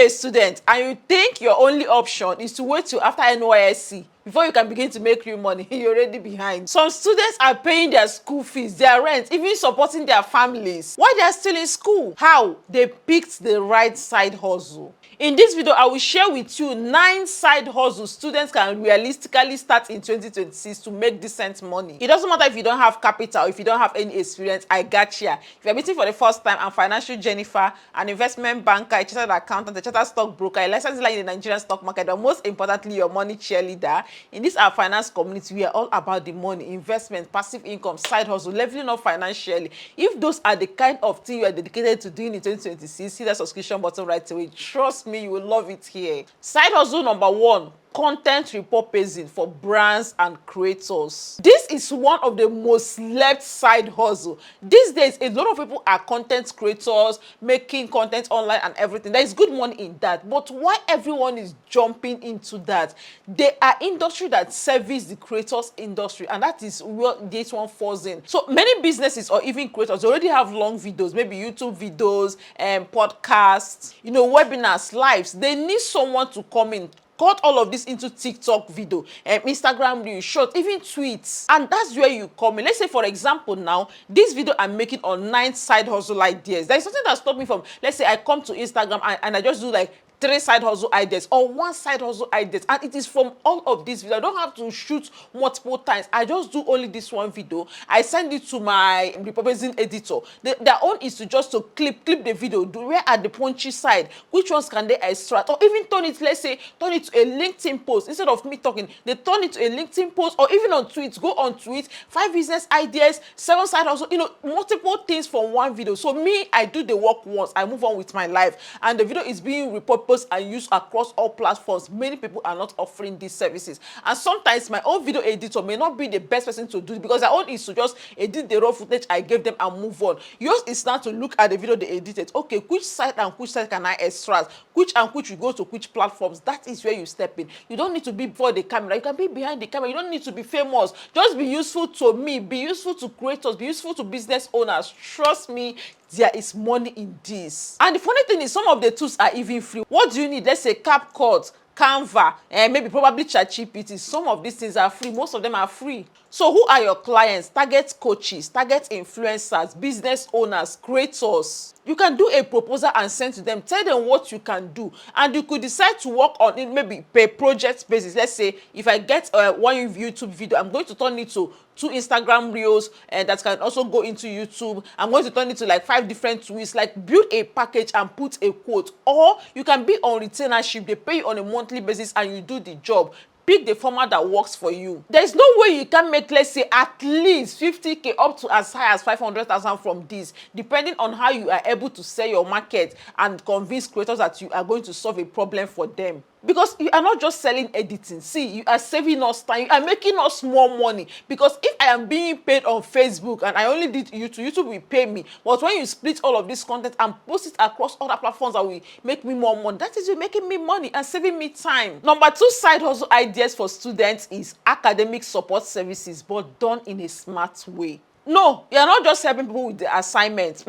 you're a student and you think your only option is to wait till after NYSC before you can begin to make real money, you're already behind. Some students are paying their school fees, their rent, even supporting their families while they are still in school. How? They picked the right side hustle. In this video, I will share with you 9 side hustles students can realistically start in 2026 to make decent money. It doesn't matter if you don't have capital, if you don't have any experience, I got you. If you're meeting for the first time, I'm Financial Jennifer, an investment banker, a chartered accountant, a chartered stockbroker, a licensed dealer in the Nigerian stock market, but most importantly, your money cheerleader. In this our finance community, we are all about the money, investment, passive income, side hustle, leveling up financially. If those are the kind of thing you are dedicated to doing in 2026, see that subscription button right away. Trust me, you will love it here. Side hustle number 1. Content repurposing for brands and creators. This is one of the most slept side hustle. These days, a lot of people are content creators, making content online and everything. There is good money in that. But why everyone is jumping into that? They are industry that service the creators industry, and that is where this one falls in. So many businesses or even creators already have long videos, maybe YouTube videos and podcasts, webinars, lives. They need someone to come in, cut all of this into TikTok video, Instagram reels, short, even tweets, and that's where you come in. Let's say, for example, now this video I'm making on 9 side hustle ideas. There is something that stopped me from, let's say I come to Instagram and I just do like 3 side hustle ideas or 1 side hustle ideas, and it is from all of these videos. I don't have to shoot multiple times. I just do only this one video. I send it to my repurposing editor. Their own is to just to clip the video, where at the punchy side, which ones can they extract, or even turn it, let's say, turn it to a LinkedIn post. Instead of me talking, they turn it to a LinkedIn post, or even on tweets. Go on tweets, 5 business ideas, 7 side hustle, multiple things from one video. So me, I do the work once, I move on with my life, and the video is being repurposed and used across all platforms. Many people are not offering these services, and sometimes my own video editor may not be the best person to do it, because their own is to just edit the raw footage I gave them and move on. Yours is now to look at the video they edited. Okay, which side and which side can I extract, which and which will go to which platforms. That is where you step in. You don't need to be before the camera, you can be behind the camera. You don't need to be famous. Just be useful to me, be useful to creators, be useful to business owners. Trust me, there is money in this. And the funny thing is, some of the tools are even free. What do you need? Let's say CapCut, Canva, and maybe probably ChatGPT. Some of these things are free. Most of them are free. So who are your clients? Target coaches, target influencers, business owners, creators. You can do a proposal and send to them. Tell them what you can do, and you could decide to work on it maybe per project basis. Let's say if I get 1 YouTube video, I'm going to turn it to 2 Instagram reels, and that can also go into YouTube. I'm going to turn it to like 5 different tweets. Like, build a package and put a quote. Or you can be on retainership. They pay you on a monthly basis and you do the job. Pick the format that works for you. There's no way you can make, let's say, at least 50K up to as high as 500,000 from this, depending on how you are able to sell your market and convince creators that you are going to solve a problem for them. Because you are not just selling editing. See, you are saving us time. You are making us more money. Because if I am being paid on Facebook and I only did YouTube will pay me. But when you split all of this content and post it across other platforms that will make me more money, that is you making me money and saving me time. Number 2 side hustle ideas for students is academic support services, but done in a smart way. No, you are not just helping people with the assignment.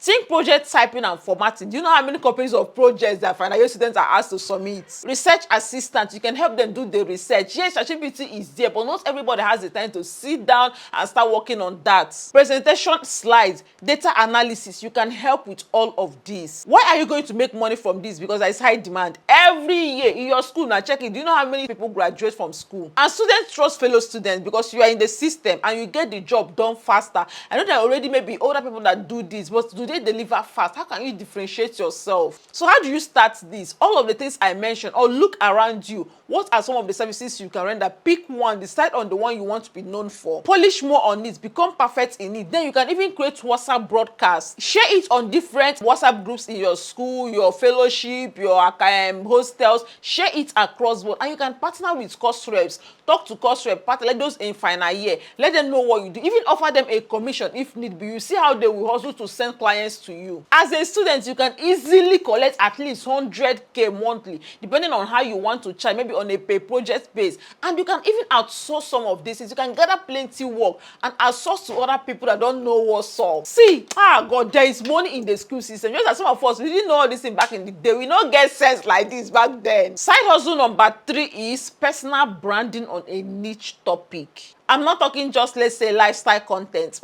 Think project typing and formatting. Do you know how many copies of projects that final year students are asked to submit? Research assistant, you can help them do the research. Yes, ChatGPT is there, but not everybody has the time to sit down and start working on that. Presentation slides, data analysis, you can help with all of this. Why are you going to make money from this? Because there is high demand. Every year in your school, now check it, do you know how many people graduate from school? And students trust fellow students because you are in the system and you get the job done faster. I know there are already maybe older people that do this, but do they deliver fast? How can you differentiate yourself? So how do you start this? All of the things I mentioned, or look around you. What are some of the services you can render? Pick one, decide on the one you want to be known for. Polish more on it, become perfect in it. Then you can even create WhatsApp broadcasts. Share it on different WhatsApp groups in your school, your fellowship, your hostels. Share it across board, and you can partner with course reps. Talk to course rep, partner, let those in final year. Let them know what you do. Even offer them a commission if need be. You see how they will hustle to send clients clients to you. As a student, you can easily collect at least 100k monthly, depending on how you want to charge, maybe on a pay project base. And you can even outsource some of this. You can gather plenty work and outsource to other people that don't know what's up. See, God, there is money in the school system. Just as some of us, we didn't know all this thing back in the day. We don't get sense like this back then. Side hustle number 3 is personal branding on a niche topic. I'm not talking just, let's say, lifestyle content.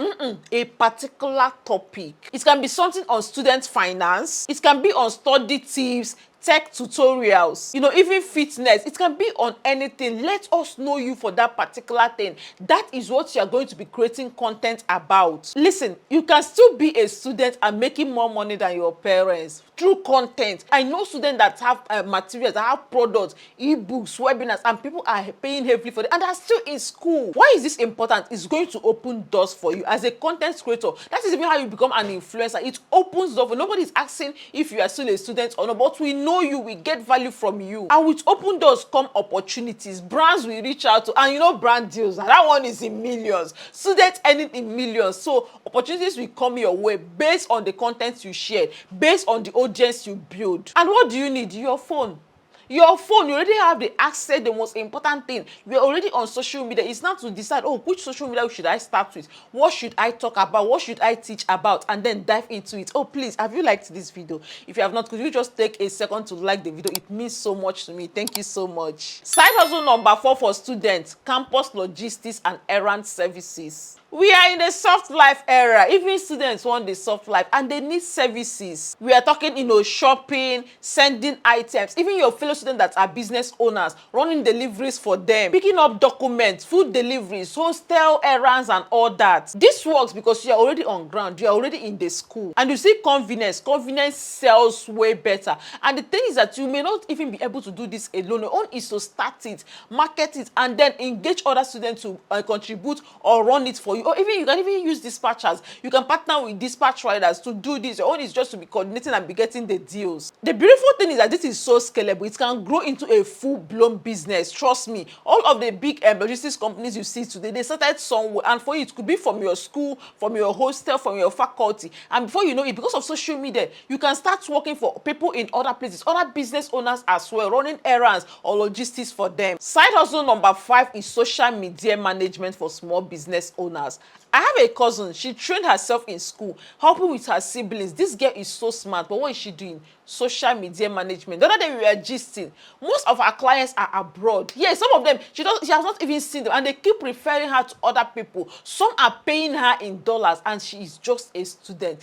A particular topic. It can be something on student finance. It can be on study tips, tech tutorials, even fitness. It can be on anything. Let us know you for that particular thing. That is what you are going to be creating content about. Listen, you can still be a student and making more money than your parents through content. I know students that have materials, that have products, ebooks, webinars, and people are paying heavily for it, and are still in school. Why is this important? It's going to open doors for you as a content creator. That is even how you become an influencer. It opens doors. Nobody is asking if you are still a student or not, but we know you, we get value from you. And with open doors come opportunities. Brands will reach out to, and brand deals, and that one is in millions. Students earning in millions. So opportunities will come your way based on the content you share, based on the audience you build. And what do you need? Your phone. Your phone, you already have the access, the most important thing. You're already on social media. It's not to decide, which social media should I start with? What should I talk about? What should I teach about? And then dive into it. Please, have you liked this video? If you have not, could you just take a second to like the video? It means so much to me. Thank you so much. Side hustle number 4 for students: campus logistics and errand services. We are in a soft life era. Even students want the soft life and they need services. We are talking, shopping, sending items, even your fellow students that are business owners, running deliveries for them, picking up documents, food deliveries, hostel errands, and all that. This works because you are already on ground, you are already in the school, and you see convenience. Convenience sells way better. And the thing is that you may not even be able to do this alone. Your own is to start it, market it, and then engage other students to contribute or run it for you. Or even you can even use dispatchers. You can partner with dispatch riders to do this. Your own is just to be coordinating and be getting the deals. The beautiful thing is that this is so scalable. It can grow into a full-blown business. Trust me. All of the big logistics companies you see today, they started somewhere. And for you, it could be from your school, from your hostel, from your faculty. And before you know it, because of social media, you can start working for people in other places, other business owners as well, running errands or logistics for them. Side hustle number 5 is social media management for small business owners. I have a cousin. She trained herself in school, helping with her siblings. This girl is so smart, but what is she doing? Social media management. The other day we were gisting. Most of our clients are abroad. Yes, some of them, she has not even seen them, and they keep referring her to other people. Some are paying her in dollars, and she is just a student.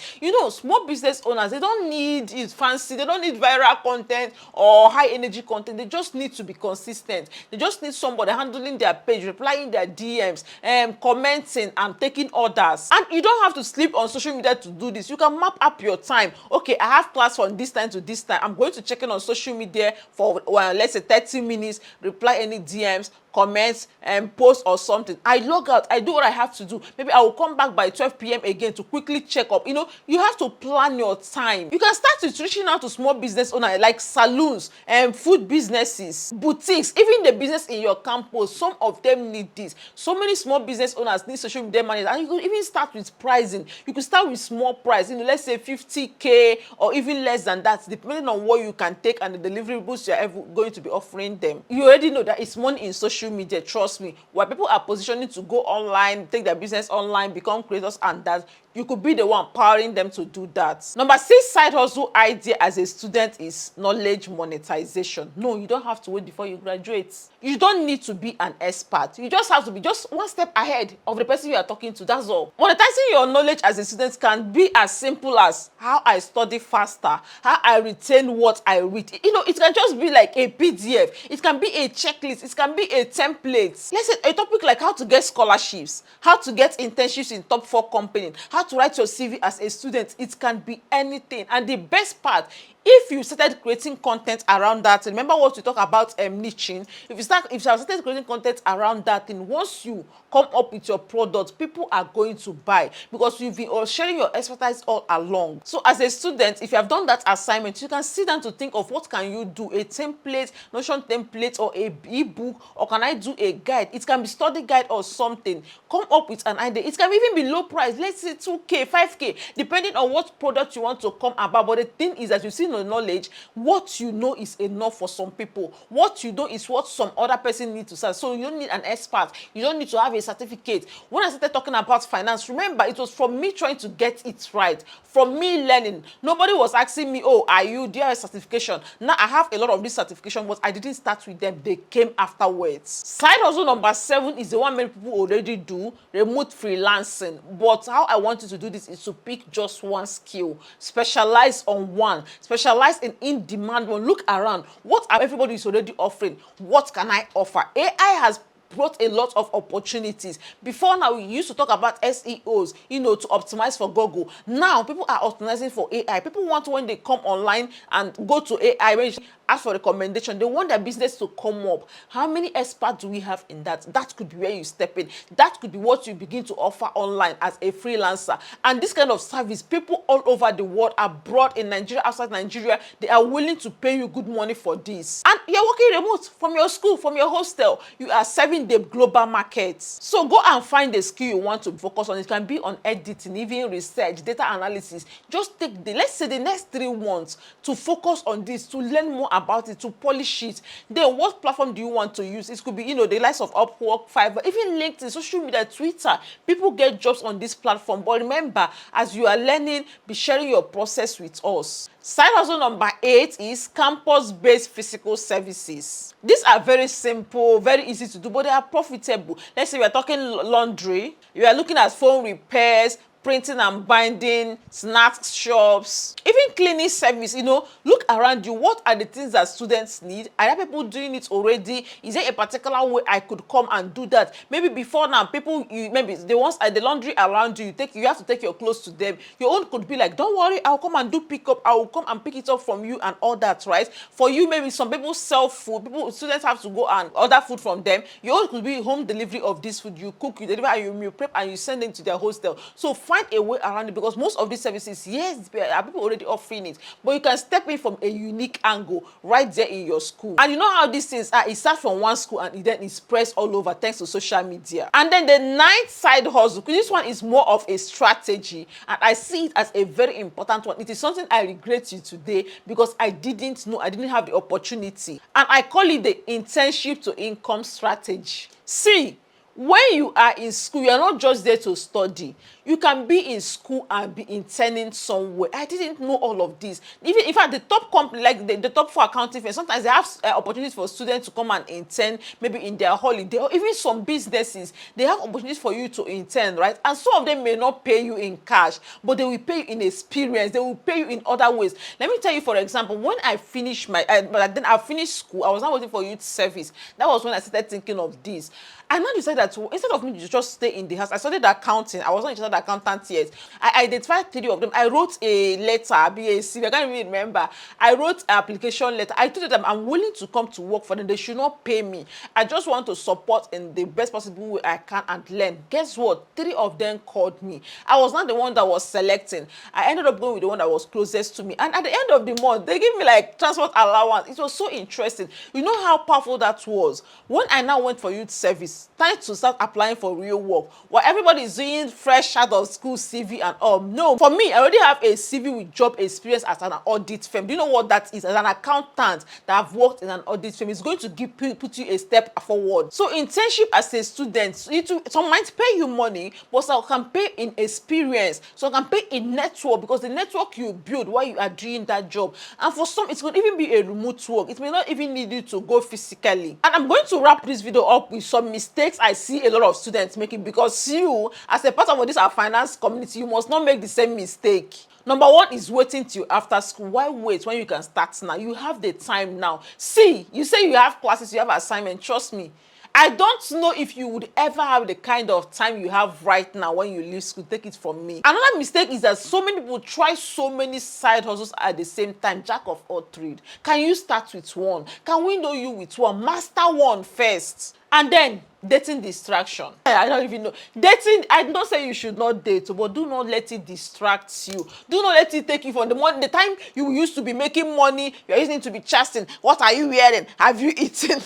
Small business owners, they don't need it fancy. They don't need viral content or high energy content. They just need to be consistent. They just need somebody handling their page, replying their DMs, commenting, and taking orders. And you don't have to sleep on social media to do this. You can map up your time. Okay, I have class from this time to this time. I'm going to check in on social media for let's say 30 minutes, reply any DMs, comments, and post or something. I log out, I do what I have to do. Maybe I will come back by 12 p.m. again to quickly check up. You have to plan your time. You can start with reaching out to small business owners like saloons and food businesses, boutiques, even the business in your campus. Some of them need this. So many small business owners need social media managers, and you could even start with pricing. You could start with small price, let's say 50k or even less than that, depending on what you can take and the deliverables you are ever going to be offering them. You already know that it's money in social media. Trust me, where people are positioning to go online, take their business online, become creators, and that you could be the one powering them to do that. Number 6 side hustle idea as a student is knowledge monetization. No, you don't have to wait before you graduate. You don't need to be an expert. You just have to be just one step ahead of the person you are talking to. That's all. Monetizing your knowledge as a student can be as simple as how I study faster, how I retain what I read. It can just be like a PDF. It can be a checklist. It can be a template. Let's say a topic like how to get scholarships, how to get internships in top 4 companies, how to write your CV as a student. It can be anything. And the best part, If you started creating content around that, remember what we talk about niching. If you have started creating content around that thing, once you come up with your product, people are going to buy because you've been sharing your expertise all along. So as a student, if you have done that assignment, you can sit down to think of what can you do, a template, Notion template, or a ebook, or can I do a guide? It can be study guide or something. Come up with an idea. It can even be low price, let's say 2k, 5k, depending on what product you want to come about. But the thing is that you see no knowledge, what you know is enough for some people. What you know is what some other person needs to start. So you don't need an expert, you don't need to have a certificate. When I started talking about finance, remember, it was from me trying to get it right, from me learning. Nobody was asking me, oh, do you have a certification? Now I have a lot of these certifications, but I didn't start with them, they came afterwards. Side hustle number 7 is the one many people already do, remote freelancing. But how I want you to do this is to pick just one skill, specialize on one, specialize in demand one. Look around, what everybody is already offering, what can I offer? AI has brought a lot of opportunities. Before now, we used to talk about SEOs, to optimize for Google. Now people are optimizing for AI. People want, when they come online and go to AI, when you ask for recommendation, they want their business to come up. How many experts do we have in that? That could be where you step in. That could be what you begin to offer online as a freelancer. And this kind of service, people all over the world, abroad, in Nigeria, outside Nigeria, they are willing to pay you good money for this. And you're working remote from your school, from your hostel. You are serving the global markets. So go and find the skill you want to focus on. It can be on editing, even research, data analysis. Just take let's say the next 3 months to focus on this, to learn more about it, to polish it. Then what platform do you want to use? It could be, the likes of Upwork, Fiverr, even LinkedIn, social media, Twitter. People get jobs on this platform. But remember, as you are learning, be sharing your process with us. Side hustle number 8 is campus-based physical services. These are very simple, very easy to do, but they are profitable. Let's say we are talking laundry, you are looking at phone repairs, printing and binding, snacks shops, even cleaning service. Look around you. What are the things that students need? Are there people doing it already? Is there a particular way I could come and do that? Maybe before now, maybe the ones at the laundry around you, you have to take your clothes to them. Your own could be like, don't worry, I'll come and do pickup. I will come and pick it up from you and all that, right? For you, maybe some people sell food. Students have to go and order food from them. Your own could be home delivery of this food. You cook, you deliver, and you meal prep, and you send them to their hostel. So find a way around it, because most of these services, yes, there are people already offering it, but you can step in from a unique angle right there in your school. And you know how these things are, it starts from one school and then it spreads all over thanks to social media. And then the 9th side hustle, this one is more of a strategy, and I see it as a very important one. It is something I regret you today because I didn't know, I didn't have the opportunity, and I call it the internship to income strategy. See, when you are in school, you are not just there to study. You can be in school and be interning somewhere. I didn't know all of this. Even in fact, the top company, like the top 4 accounting firms, sometimes they have opportunities for students to come and intern, maybe in their holiday, or even some businesses, they have opportunities for you to intern, right? And some of them may not pay you in cash, but they will pay you in experience. They will pay you in other ways. Let me tell you, for example, when I finished then I finished school, I was not waiting for youth service. That was when I started thinking of this. And now decided that instead of me to just stay in the house, I studied accounting. I was not a chartered accountant yet. I identified 3 of them. I wrote a letter, BAC, I can't even remember. I wrote an application letter. I told them I'm willing to come to work for them. They should not pay me. I just want to support in the best possible way I can and learn. Guess what? 3 of them called me. I was not the one that was selecting. I ended up going with the one that was closest to me. And at the end of the month, they gave me like transport allowance. It was so interesting. You know how powerful that was? When I now went for youth service, time to start applying for real work, while everybody is doing fresh out of school CV and all. No, for me, I already have a CV with job experience as an audit firm. Do you know what that is? As an accountant that have worked in an audit firm, it's going to put you a step forward. So internship as a student, some might pay you money, but some can pay in experience, some can pay in network, because the network you build while you are doing that job. And for some, it could even be a remote work. It may not even need you to go physically. And I'm going to wrap this video up with some mistakes I see a lot of students making, because you, as a part of this our finance community, you must not make the same mistake. Number 1 is waiting till after school. Why wait when you can start now? You have the time now. See, you say you have classes, you have assignment. Trust me, I don't know if you would ever have the kind of time you have right now when you leave school. Take it from me. Another mistake is that so many people try so many side hustles at the same time. Jack of all trades. Can you start with one? Can we know you with one? Master one first. And then dating distraction. I don't even know. Dating, I don't say you should not date, but do not let it distract you. Do not let it take you from the money. The time you used to be making money, you're using it to be chatting. What are you wearing? Have you eaten?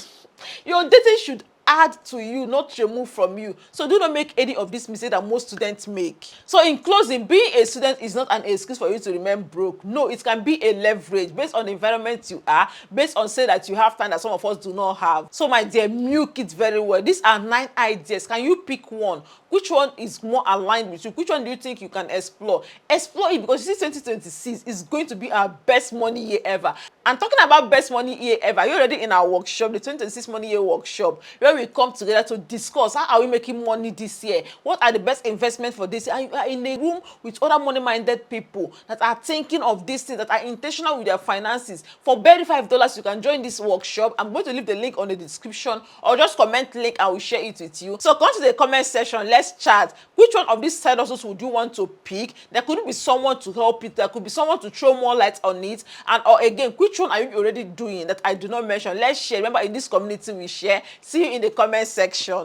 Your dating should add to you, not remove from you. So do not make any of these mistakes that most students make. So in closing, being a student is not an excuse for you to remain broke. No, it can be a leverage based on the environment you are, based on say that you have time that some of us do not have. So my dear, milk it very well. These are 9 ideas. Can you pick one? Which one is more aligned with you? Which one do you think you can explore? Explore it, because you see 2026 is going to be our best money year ever. And talking about best money year ever, you're already in our workshop, the 2026 money year workshop, where we come together to discuss how are we making money this year, what are the best investments for this year. And you are in a room with other money-minded people that are thinking of these things, that are intentional with their finances. For barely $5, you can join this workshop. I'm going to leave the link on the description, or just comment link and we'll share it with you. So come to the comment section, let's chat. Which one of these side hustles would you want to pick? There could be someone to help it, there could be someone to throw more light on it, and or again, which one are you already doing that I do not mention? Let's share. Remember, in this community we share. See you in the comment section.